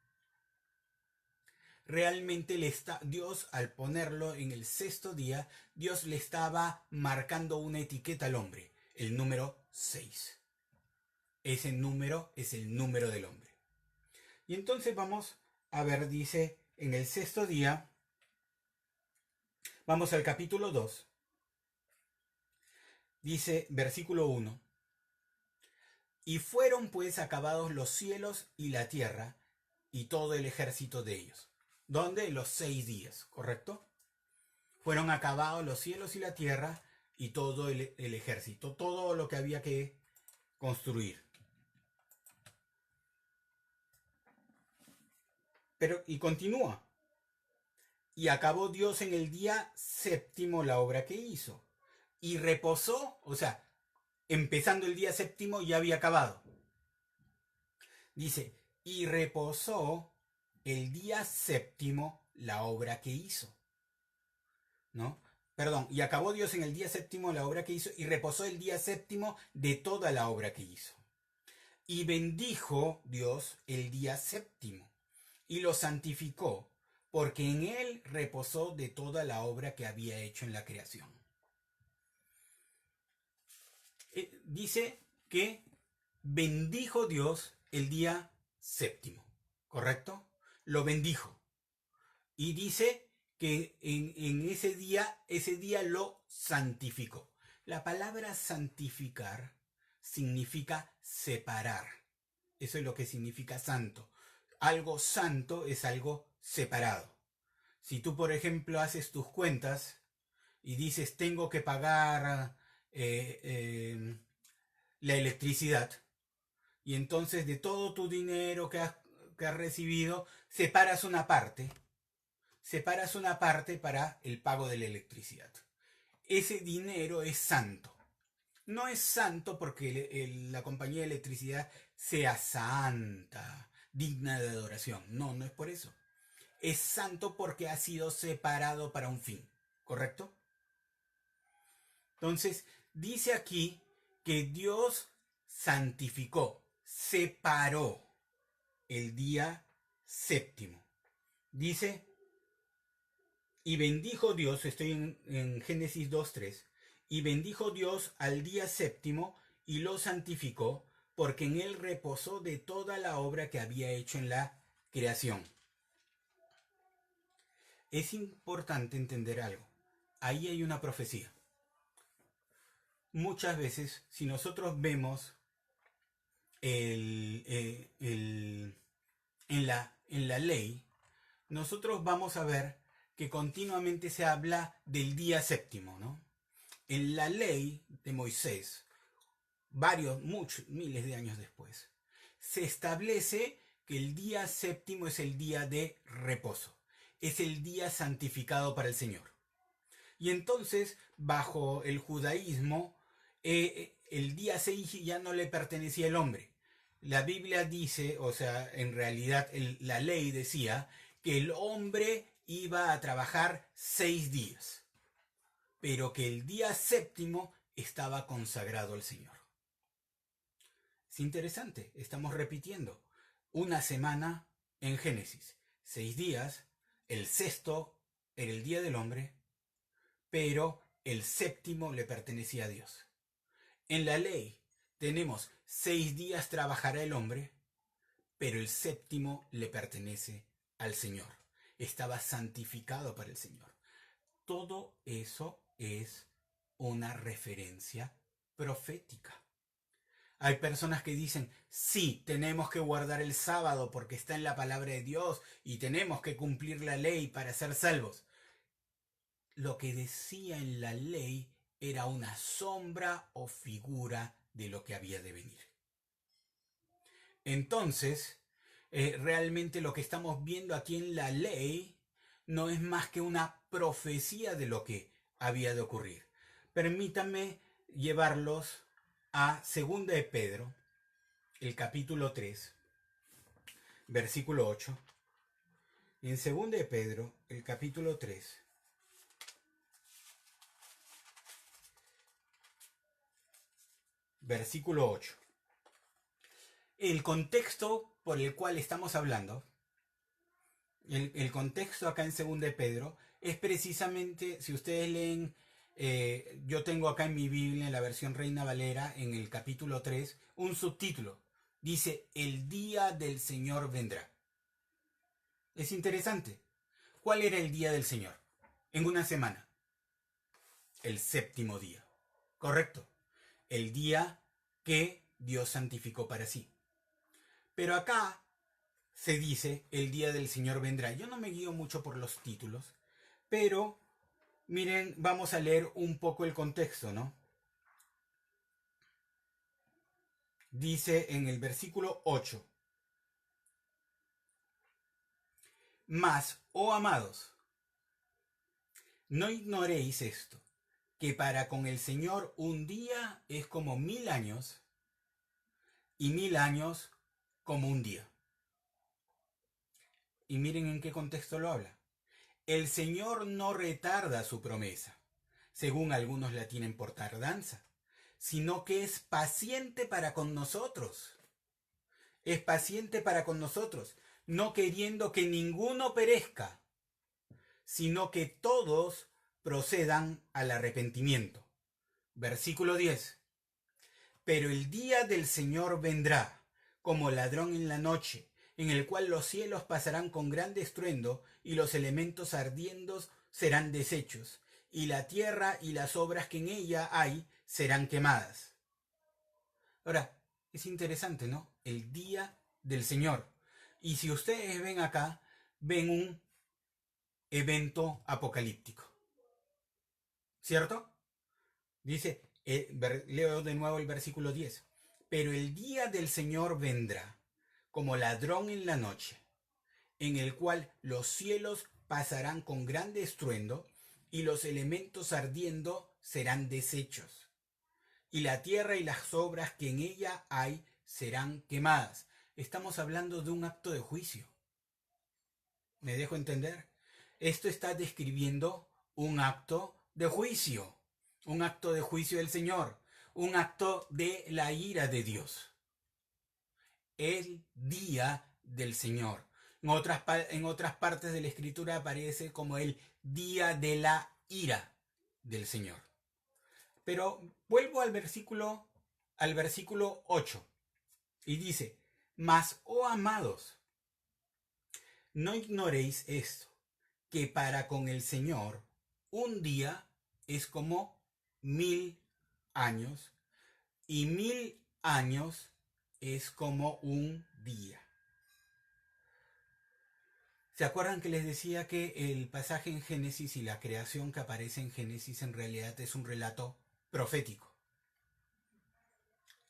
Realmente Dios, al ponerlo en el 6.º día, Dios le estaba marcando una etiqueta al hombre, el número 6. Ese número es el número del hombre. Y entonces vamos a ver, dice, en el sexto día, vamos al capítulo 2, dice versículo 1, y fueron pues acabados los cielos y la tierra y todo el ejército de ellos. ¿Dónde? Los 6 días, ¿correcto? Fueron acabados los cielos y la tierra y todo el ejército, todo lo que había que construir. Pero, y continúa. Y acabó Dios en el día séptimo la obra que hizo. Y reposó, o sea, empezando el día séptimo ya había acabado. Dice, y reposó el día séptimo la obra que hizo. ¿No? Perdón, y acabó Dios en el día séptimo la obra que hizo y reposó el día séptimo de toda la obra que hizo. Y bendijo Dios el día séptimo y lo santificó, porque en él reposó de toda la obra que había hecho en la creación. Dice que bendijo Dios el día séptimo, ¿correcto? Lo bendijo. Y dice que en ese día lo santificó. La palabra santificar significa separar. Eso es lo que significa santo. Algo santo es algo separado. Si tú, por ejemplo, haces tus cuentas y dices tengo que pagar la electricidad, y entonces de todo tu dinero que has recibido, separas una parte para el pago de la electricidad. Ese dinero es santo. No es santo porque la compañía de electricidad sea santa, digna de adoración. No, no es por eso. Es santo porque ha sido separado para un fin. ¿Correcto? Entonces, dice aquí que Dios santificó, separó el día séptimo. Dice, y bendijo Dios, estoy en Génesis 2:3, y bendijo Dios al día séptimo y lo santificó, porque en él reposó de toda la obra que había hecho en la creación. Es importante entender algo. Ahí hay una profecía. Muchas veces, si nosotros vemos en la ley, nosotros vamos a ver que continuamente se habla del día séptimo, ¿no? En la ley de Moisés, muchos, miles de años después, se establece que el día séptimo es el día de reposo, es el día santificado para el Señor. Y entonces, bajo el judaísmo, el día 6 ya no le pertenecía al hombre. La Biblia dice, o sea, en realidad la ley decía que el hombre iba a trabajar 6 días, pero que el día séptimo estaba consagrado al Señor. Es interesante, estamos repitiendo. Una semana en Génesis, 6 días, el sexto era el día del hombre, pero el séptimo le pertenecía a Dios. En la ley tenemos 6 días trabajará el hombre, pero el séptimo le pertenece al Señor. Estaba santificado para el Señor. Todo eso es una referencia profética. Hay personas que dicen, sí, tenemos que guardar el sábado porque está en la palabra de Dios y tenemos que cumplir la ley para ser salvos. Lo que decía en la ley era una sombra o figura de lo que había de venir. Entonces, realmente lo que estamos viendo aquí en la ley no es más que una profecía de lo que había de ocurrir. Permítanme llevarlos a 2 de Pedro, el capítulo 3, versículo 8. En 2 de Pedro, el capítulo 3, versículo 8. El contexto por el cual estamos hablando, el contexto acá en 2 de Pedro, es precisamente, si ustedes leen, yo tengo acá en mi Biblia, en la versión Reina Valera, en el capítulo 3, un subtítulo. Dice, el día del Señor vendrá. Es interesante. ¿Cuál era el día del Señor? En una semana. El séptimo día. ¿Correcto? El día que Dios santificó para sí. Pero acá se dice el día del Señor vendrá. Yo no me guío mucho por los títulos, pero miren, vamos a leer un poco el contexto, ¿no? Dice en el versículo 8. Mas, oh amados, no ignoréis esto, que para con el Señor un día es como 1000 años, y 1000 años como un día. Y miren en qué contexto lo habla. El Señor no retarda su promesa, según algunos la tienen por tardanza, sino que es paciente para con nosotros. Es paciente para con nosotros, no queriendo que ninguno perezca, sino que todos procedan al arrepentimiento. Versículo 10. Pero el día del Señor vendrá, como ladrón en la noche, en el cual los cielos pasarán con gran estruendo, y los elementos ardiendo serán deshechos, y la tierra y las obras que en ella hay serán quemadas. Ahora, es interesante, ¿no? El día del Señor. Y si ustedes ven acá, ven un evento apocalíptico. ¿Cierto? Dice, leo de nuevo el versículo 10. Pero el día del Señor vendrá, como ladrón en la noche, en el cual los cielos pasarán con grande estruendo, y los elementos ardiendo serán deshechos, y la tierra y las obras que en ella hay serán quemadas. Estamos hablando de un acto de juicio. ¿Me dejo entender? Esto está describiendo un acto de juicio. Un acto de juicio del Señor. Un acto de la ira de Dios. El día del Señor. En otras partes de la Escritura aparece como el día de la ira del Señor. Pero vuelvo al versículo 8. Y dice, mas, oh amados, no ignoréis esto, que para con el Señor un día es como 1000 años, y 1000 años es como un día. ¿Se acuerdan que les decía que el pasaje en Génesis y la creación que aparece en Génesis en realidad es un relato profético?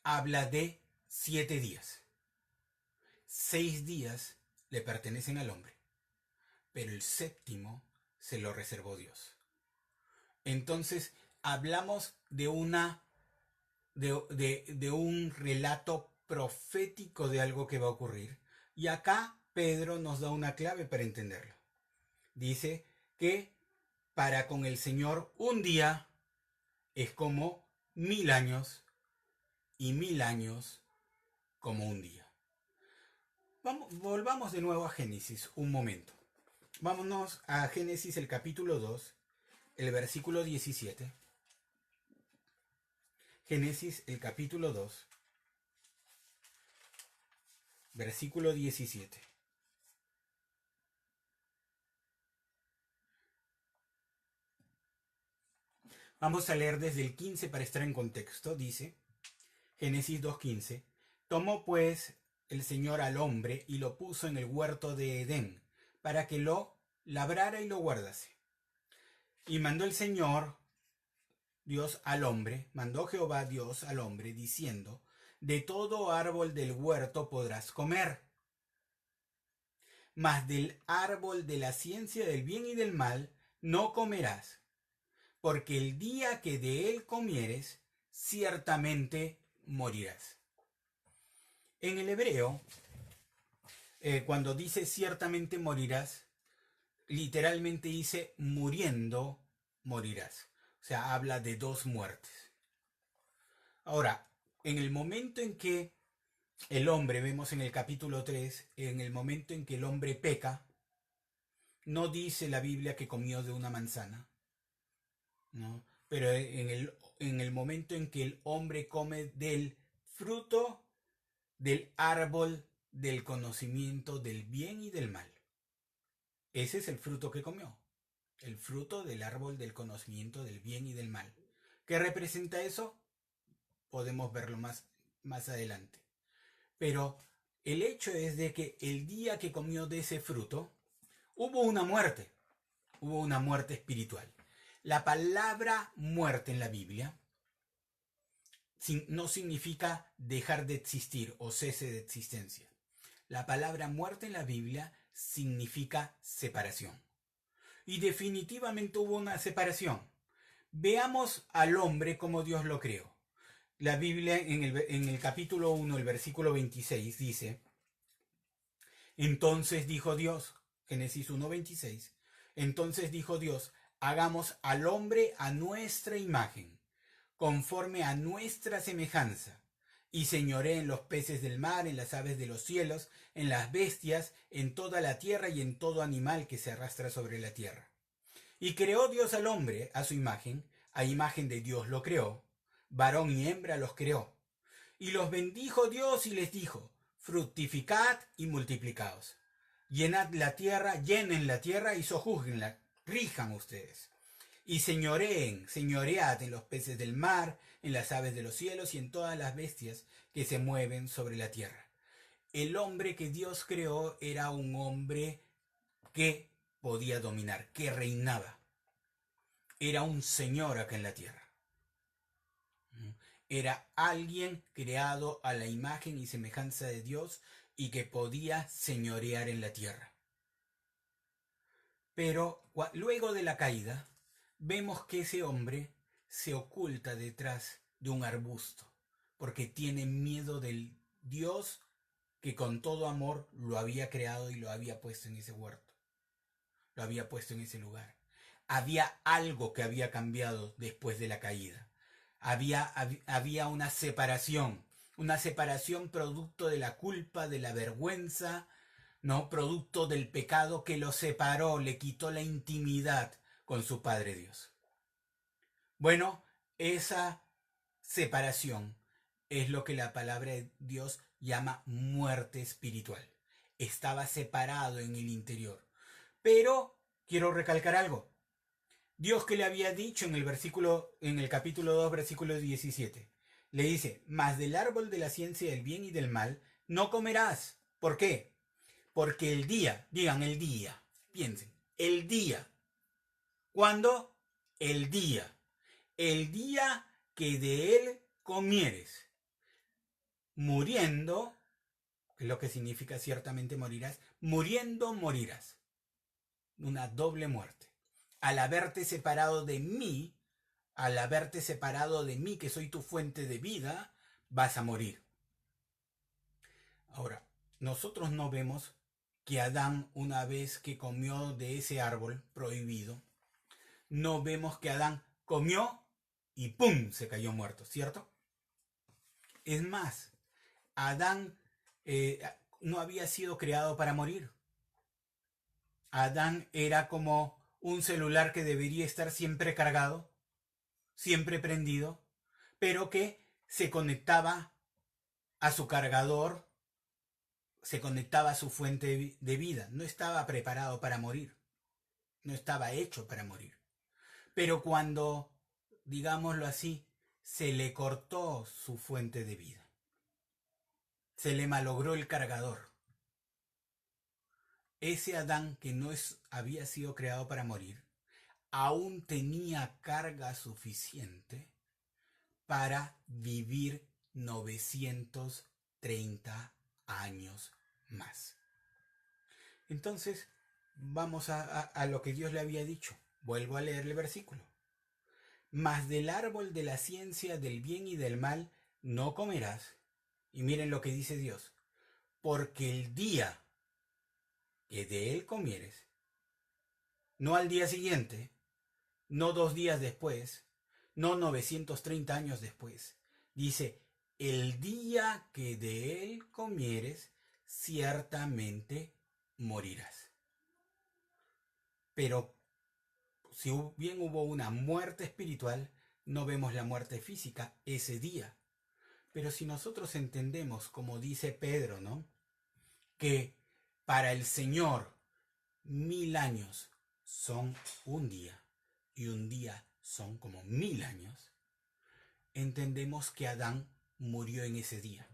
Habla de 7 días. 6 días le pertenecen al hombre, pero el séptimo se lo reservó Dios. Entonces hablamos de un relato profético de algo que va a ocurrir. Y acá Pedro nos da una clave para entenderlo. Dice que para con el Señor un día es como 1000 años, y 1000 años como un día. Volvamos de nuevo a Génesis un momento. Vámonos a Génesis el capítulo 2, el versículo 17. Génesis el capítulo 2, versículo 17. Vamos a leer desde el 15 para estar en contexto. Dice, Génesis 2:15, tomó pues el Señor al hombre y lo puso en el huerto de Edén, para que lo labrara y lo guardase. Y mandó el Señor Dios al hombre, mandó Jehová Dios al hombre, diciendo, de todo árbol del huerto podrás comer, mas del árbol de la ciencia del bien y del mal no comerás, porque el día que de él comieres, ciertamente morirás. En el hebreo, cuando dice ciertamente morirás, literalmente dice muriendo morirás. O sea, habla de 2 muertes. Ahora, en el momento en que el hombre, vemos en el capítulo 3, en el momento en que el hombre peca, no dice la Biblia que comió de una manzana, ¿no? Pero en el momento en que el hombre come del fruto del árbol del conocimiento del bien y del mal. Ese es el fruto que comió. El fruto del árbol del conocimiento del bien y del mal. ¿Qué representa eso? Podemos verlo más adelante. Pero el hecho es de que el día que comió de ese fruto, hubo una muerte espiritual. La palabra muerte en la Biblia no significa dejar de existir o cese de existencia. La palabra muerte en la Biblia significa separación. Y definitivamente hubo una separación. Veamos al hombre como Dios lo creó. La Biblia en el capítulo 1, el versículo 26 dice: entonces dijo Dios, Génesis 1:26, entonces dijo Dios, hagamos al hombre a nuestra imagen, conforme a nuestra semejanza, y señoree en los peces del mar, en las aves de los cielos, en las bestias, en toda la tierra y en todo animal que se arrastra sobre la tierra. Y creó Dios al hombre a su imagen, a imagen de Dios lo creó, varón y hembra los creó. Y los bendijo Dios y les dijo: fructificad y multiplicaos. Llenad la tierra, llenen la tierra y sojúzguenla, rijan ustedes. Y señoread en los peces del mar, en las aves de los cielos y en todas las bestias que se mueven sobre la tierra. El hombre que Dios creó era un hombre que podía dominar, que reinaba. Era un señor acá en la tierra. Era alguien creado a la imagen y semejanza de Dios y que podía señorear en la tierra. Pero luego de la caída, vemos que ese hombre se oculta detrás de un arbusto, porque tiene miedo del Dios que con todo amor lo había creado y lo había puesto en ese huerto, lo había puesto en ese lugar. Había algo que había cambiado después de la caída. Había una separación producto de la culpa, de la vergüenza, ¿no? Producto del pecado que lo separó, le quitó la intimidad con su Padre Dios. Bueno, esa separación es lo que la palabra de Dios llama muerte espiritual. Estaba separado en el interior. Pero quiero recalcar algo. Dios, que le había dicho en el capítulo 2, versículo 17, le dice: mas del árbol de la ciencia del bien y del mal no comerás. ¿Por qué? Porque el día, digan el día, piensen, el día. ¿Cuándo? El día que de él comieres, muriendo, que es lo que significa ciertamente morirás, muriendo morirás. Una doble muerte. Al haberte separado de mí, que soy tu fuente de vida, vas a morir. Ahora, nosotros no vemos que Adán, una vez que comió de ese árbol prohibido, no vemos que Adán comió y ¡pum!, se cayó muerto, ¿cierto? Es más, Adán no había sido creado para morir. Adán era como un celular que debería estar siempre cargado, siempre prendido, pero que se conectaba a su cargador, se conectaba a su fuente de vida. No estaba preparado para morir, no estaba hecho para morir. Pero cuando, digámoslo así, se le cortó su fuente de vida, se le malogró el cargador, ese Adán que no había sido creado para morir, aún tenía carga suficiente para vivir 930 años más. Entonces, vamos a lo que Dios le había dicho. Vuelvo a leer el versículo. Mas del árbol de la ciencia del bien y del mal no comerás. Y miren lo que dice Dios. Porque el día que de él comieres, no al día siguiente, no 2 días después, no 930 años después, dice: el día que de él comieres, ciertamente morirás. Pero si bien hubo una muerte espiritual, no vemos la muerte física ese día. Pero si nosotros entendemos, como dice Pedro, ¿no?, que para el Señor 1000 años son un día y un día son como 1000 años, entendemos que Adán murió en ese día.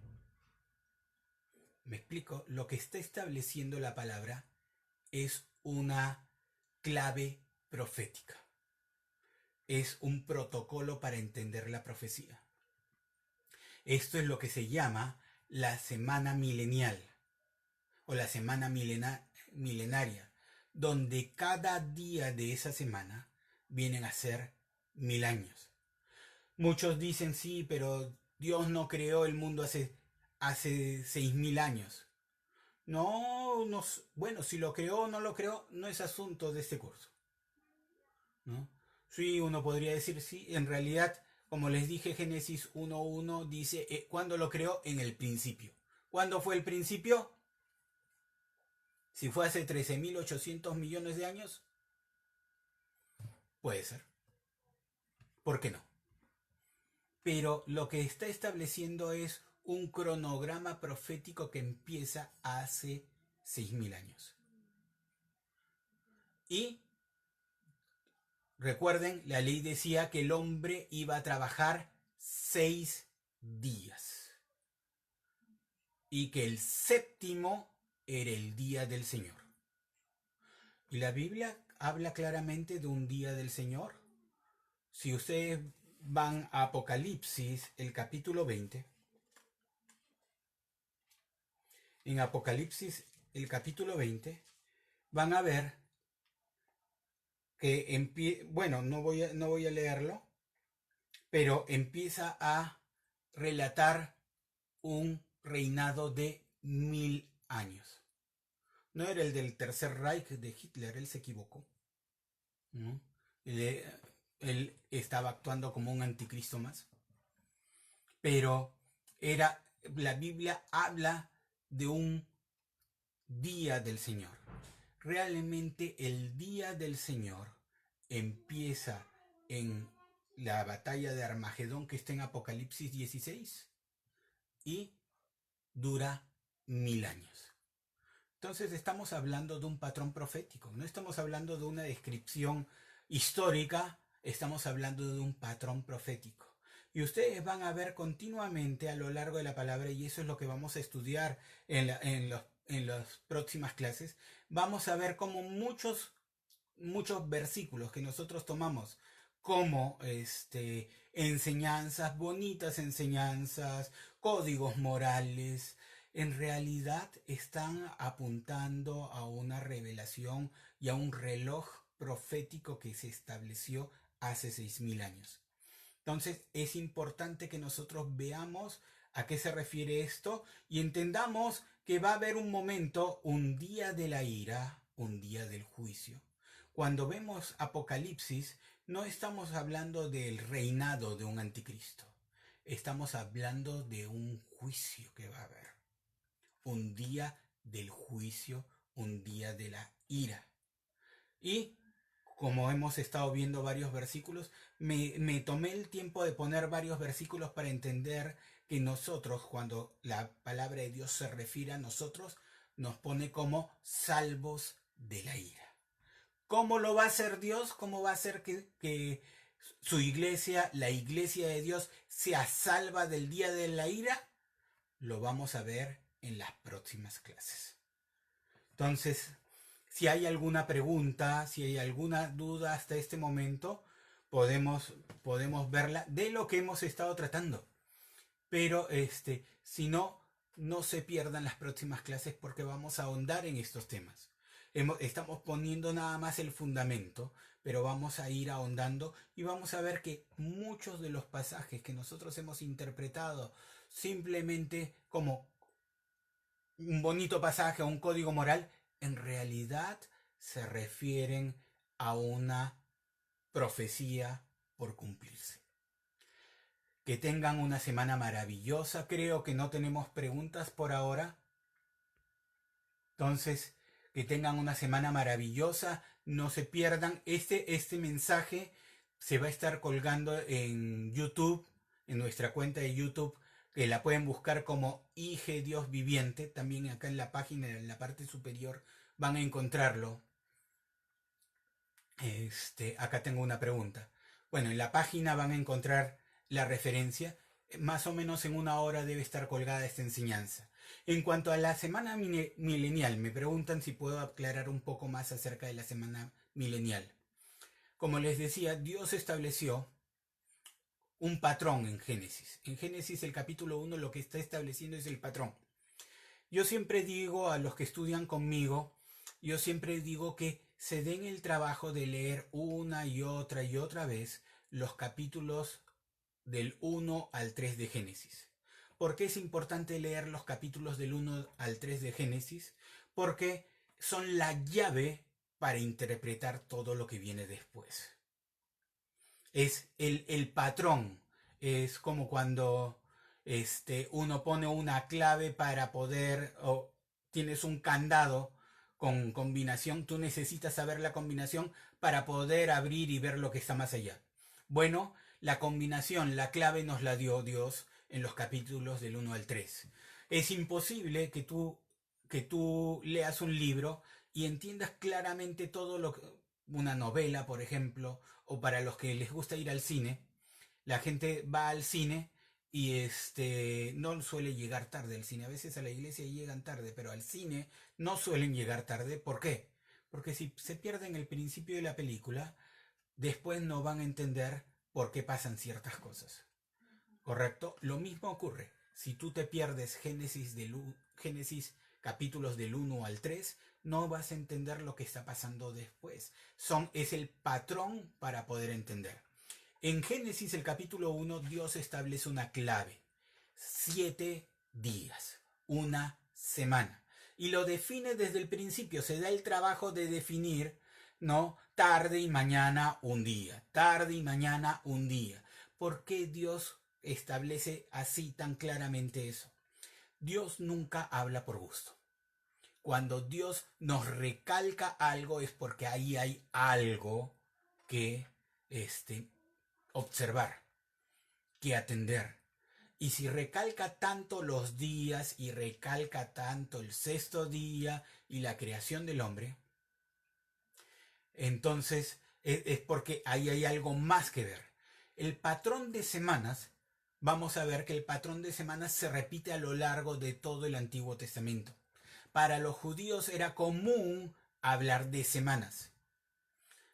¿Me explico? Lo que está estableciendo la palabra es una clave profética. Es un protocolo para entender la profecía. Esto es lo que se llama la semana milenial o la semana milenaria, donde cada día de esa semana vienen a ser 1000 años. Muchos dicen, sí, pero Dios no creó el mundo hace 6000 años. No, bueno, si lo creó o no lo creó, no es asunto de este curso, ¿no? Sí, uno podría decir, sí, en realidad, como les dije, Génesis 1:1 dice, ¿cuándo lo creó? En el principio. ¿Cuándo fue el principio? Si fue hace 13.800 millones de años, puede ser. ¿Por qué no? Pero lo que está estableciendo es un cronograma profético que empieza hace 6000 años. Y recuerden, la ley decía que el hombre iba a trabajar 6 días y que el séptimo era el día del Señor. Y la Biblia habla claramente de un día del Señor. Si ustedes van a Apocalipsis, el capítulo 20, en Apocalipsis, el capítulo 20, van a ver que bueno, no voy a leerlo, pero empieza a relatar un reinado de 1000 años. No era el del Tercer Reich de Hitler, él se equivocó, ¿no? Él estaba actuando como un anticristo más. Pero la Biblia habla de un día del Señor. Realmente el día del Señor empieza en la batalla de Armagedón, que está en Apocalipsis 16, y dura 1000 años. Entonces estamos hablando de un patrón profético, no estamos hablando de una descripción histórica, estamos hablando de un patrón profético. Y ustedes van a ver continuamente a lo largo de la palabra, y eso es lo que vamos a estudiar en las próximas clases, vamos a ver cómo muchos versículos que nosotros tomamos como enseñanzas, bonitas enseñanzas, códigos morales, en realidad están apuntando a una revelación y a un reloj profético que se estableció hace 6000 años. Entonces es importante que nosotros veamos a qué se refiere esto y entendamos que va a haber un momento, un día de la ira, un día del juicio. Cuando vemos Apocalipsis, no estamos hablando del reinado de un anticristo. Estamos hablando de un juicio que va a haber. Un día del juicio, un día de la ira. Y como hemos estado viendo varios versículos, me tomé el tiempo de poner varios versículos para entender que nosotros, cuando la palabra de Dios se refiere a nosotros, nos pone como salvos de la ira. ¿Cómo lo va a hacer Dios? ¿Cómo va a hacer que su iglesia, la iglesia de Dios, sea salva del día de la ira? Lo vamos a ver en las próximas clases. Entonces, si hay alguna pregunta, si hay alguna duda hasta este momento, podemos verla de lo que hemos estado tratando. Pero si no, no se pierdan las próximas clases porque vamos a ahondar en estos temas. Estamos poniendo nada más el fundamento, pero vamos a ir ahondando y vamos a ver que muchos de los pasajes que nosotros hemos interpretado simplemente como un bonito pasaje o un código moral, en realidad se refieren a una profecía por cumplirse. Que tengan una semana maravillosa. Creo que no tenemos preguntas por ahora. Entonces, que tengan una semana maravillosa. No se pierdan. Este mensaje se va a estar colgando en YouTube, en nuestra cuenta de YouTube, que la pueden buscar como IG Dios Viviente. También acá en la página, en la parte superior, van a encontrarlo. Acá tengo una pregunta. Bueno, en la página van a encontrar la referencia. Más o menos en una hora debe estar colgada esta enseñanza. En cuanto a la semana milenial, me preguntan si puedo aclarar un poco más acerca de la semana milenial. Como les decía, Dios estableció un patrón en Génesis. En Génesis el capítulo 1 lo que está estableciendo es el patrón. Yo siempre digo a los que estudian conmigo, yo siempre digo que se den el trabajo de leer una y otra vez los capítulos del 1 al 3 de Génesis. ¿Por qué es importante leer los capítulos del 1 al 3 de Génesis? Porque son la llave para interpretar todo lo que viene después. Es el patrón. Es como cuando uno pone una clave para poder, o tienes un candado con combinación, tú necesitas saber la combinación para poder abrir y ver lo que está más allá. Bueno, la combinación, la clave nos la dio Dios en los capítulos del 1 al 3. Es imposible que tú leas un libro y entiendas claramente todo lo que, una novela, por ejemplo, o para los que les gusta ir al cine, la gente va al cine y no suele llegar tarde al cine. A veces a la iglesia llegan tarde, pero al cine no suelen llegar tarde. ¿Por qué? Porque si se pierden el principio de la película, después no van a entender por qué pasan ciertas cosas. ¿Correcto? Lo mismo ocurre. Si tú te pierdes Génesis capítulos del 1 al 3, no vas a entender lo que está pasando después. Es el patrón para poder entender. En Génesis el capítulo 1 Dios establece una clave. 7 días. Una semana. Y lo define desde el principio. Se da el trabajo de definir, ¿no? Tarde y mañana un día. Tarde y mañana un día. ¿Por qué Dios establece así tan claramente eso? Dios nunca habla por gusto. Cuando Dios nos recalca algo es porque ahí hay algo que observar, que atender. Y si recalca tanto los días y recalca tanto el sexto día y la creación del hombre, entonces es porque ahí hay algo más que ver. El patrón de semanas, vamos a ver que el patrón de semanas se repite a lo largo de todo el Antiguo Testamento. Para los judíos era común hablar de semanas.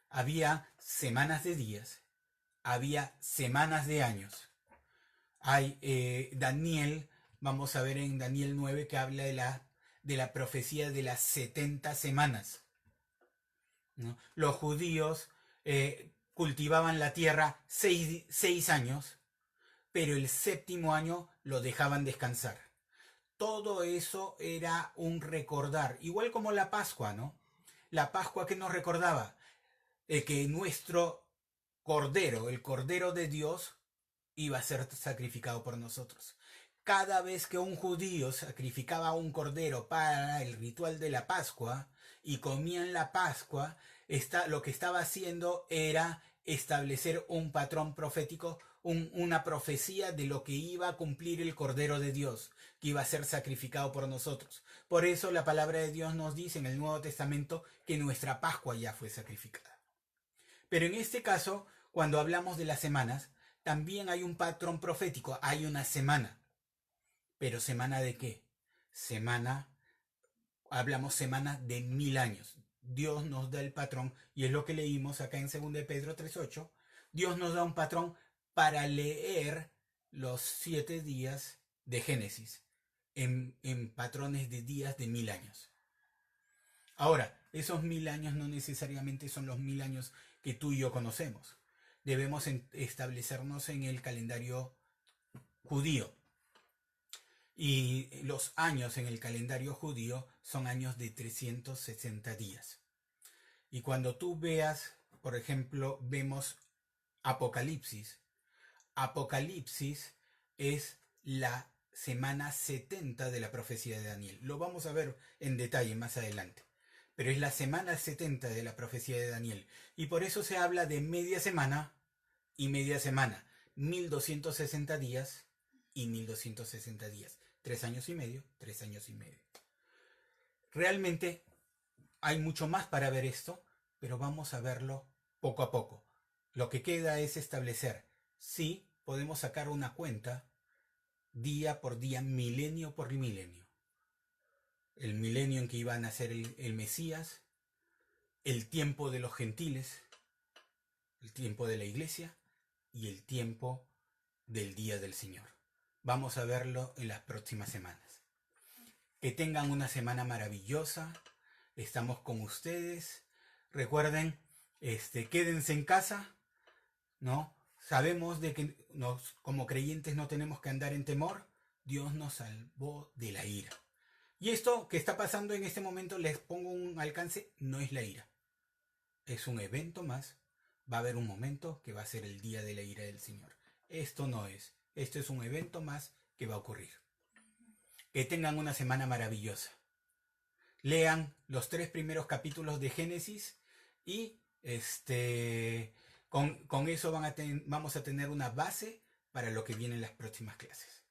Había semanas de días, había semanas de años. Hay Daniel, vamos a ver en Daniel 9 que habla de la profecía de las 70 semanas, ¿no? Los judíos cultivaban la tierra 6 años, pero el séptimo año lo dejaban descansar. Todo eso era un recordar, igual como la Pascua, ¿no? La Pascua que nos recordaba que nuestro Cordero, el Cordero de Dios, iba a ser sacrificado por nosotros. Cada vez que un judío sacrificaba un cordero para el ritual de la Pascua y comían la Pascua, lo que estaba haciendo era establecer un patrón profético, una profecía de lo que iba a cumplir el Cordero de Dios, que iba a ser sacrificado por nosotros. Por eso la palabra de Dios nos dice en el Nuevo Testamento que nuestra Pascua ya fue sacrificada. Pero en este caso, cuando hablamos de las semanas, también hay un patrón profético, hay una semana. ¿Pero semana de qué? Hablamos semana de 1000 años. Dios nos da el patrón, y es lo que leímos acá en 2 de Pedro 3:8. Dios nos da un patrón para leer los 7 días de Génesis en patrones de días de 1000 años. Ahora, esos 1000 años no necesariamente son los 1000 años que tú y yo conocemos. Debemos establecernos en el calendario judío. Y los años en el calendario judío son años de 360 días. Y cuando tú veas, por ejemplo, vemos Apocalipsis. Apocalipsis es la semana 70 de la profecía de Daniel. Lo vamos a ver en detalle más adelante. Pero es la semana 70 de la profecía de Daniel. Y por eso se habla de media semana y media semana. 1260 días y 1260 días. 3 años y medio, 3 años y medio. Realmente hay mucho más para ver esto, pero vamos a verlo poco a poco. Lo que queda es establecer si podemos sacar una cuenta día por día, milenio por milenio. El milenio en que iba a nacer el Mesías, el tiempo de los gentiles, el tiempo de la iglesia y el tiempo del día del Señor. Vamos a verlo en las próximas semanas. Que tengan una semana maravillosa. Estamos con ustedes. Recuerden, quédense en casa, ¿no? Sabemos de que como creyentes no tenemos que andar en temor. Dios nos salvó de la ira. Y esto que está pasando en este momento, les pongo un alcance, no es la ira. Es un evento más. Va a haber un momento que va a ser el día de la ira del Señor. Esto no es. Esto es un evento más que va a ocurrir. Que tengan una semana maravillosa. Lean los 3 primeros capítulos de Génesis y con eso vamos a tener una base para lo que viene en las próximas clases.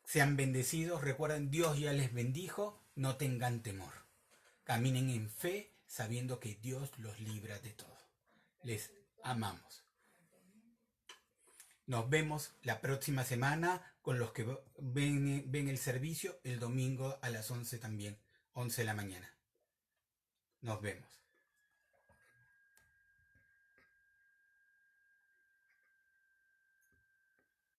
Sean bendecidos, recuerden, Dios ya les bendijo, no tengan temor. Caminen en fe, sabiendo que Dios los libra de todo. Les amamos. Nos vemos la próxima semana con los que ven el servicio el domingo a las 11 también, 11 de la mañana. Nos vemos.